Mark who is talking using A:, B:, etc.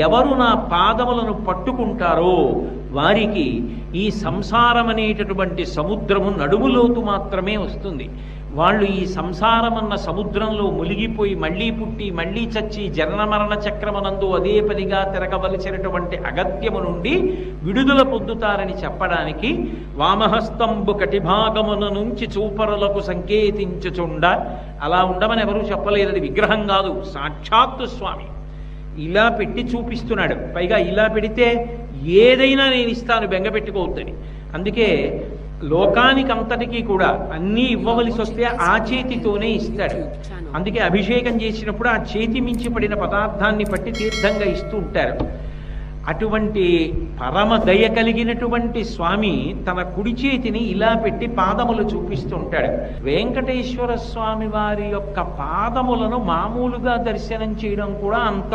A: ఎవరు నా పాదములను పట్టుకుంటారో వారికి ఈ సంసారం అనేటటువంటి సముద్రము నడుములోతు మాత్రమే వస్తుంది. వాళ్ళు ఈ సంసారమన్న సముద్రంలో మునిగిపోయి మళ్ళీ పుట్టి మళ్ళీ చచ్చి జనన మరణ చక్రమునందు అదే పనిగా తిరగవలసినటువంటి అగత్యము నుండి విడుదల పొందుతారని చెప్పడానికి వామహస్తంబు కటిభాగమున నుంచి చూపరులకు సంకేతించుచుండ, అలా ఉండమని ఎవరూ చెప్పలేదు. అది విగ్రహం కాదు, సాక్షాత్తు స్వామి ఇలా పెట్టి చూపిస్తున్నాడు. పైగా ఇలా పెడితే ఏదైనా నేను ఇస్తాను, బెంగ పెట్టుకోవద్దని. అందుకే లోకానికంతటికీ కూడా అన్నీ ఇవ్వవలసి వస్తే ఆ చేతితోనే ఇస్తాడు. అందుకే అభిషేకం చేసినప్పుడు ఆ చేతి మించి పడిన పదార్థాన్ని పట్టి తీర్థంగా ఇస్తూ ఉంటారు. అటువంటి పరమ దయ కలిగినటువంటి స్వామి తన కుడి చేతిని ఇలా పెట్టి పాదములు చూపిస్తూ ఉంటాడు. వెంకటేశ్వర స్వామి వారి యొక్క పాదములను మామూలుగా దర్శనం చేయడం కూడా అంత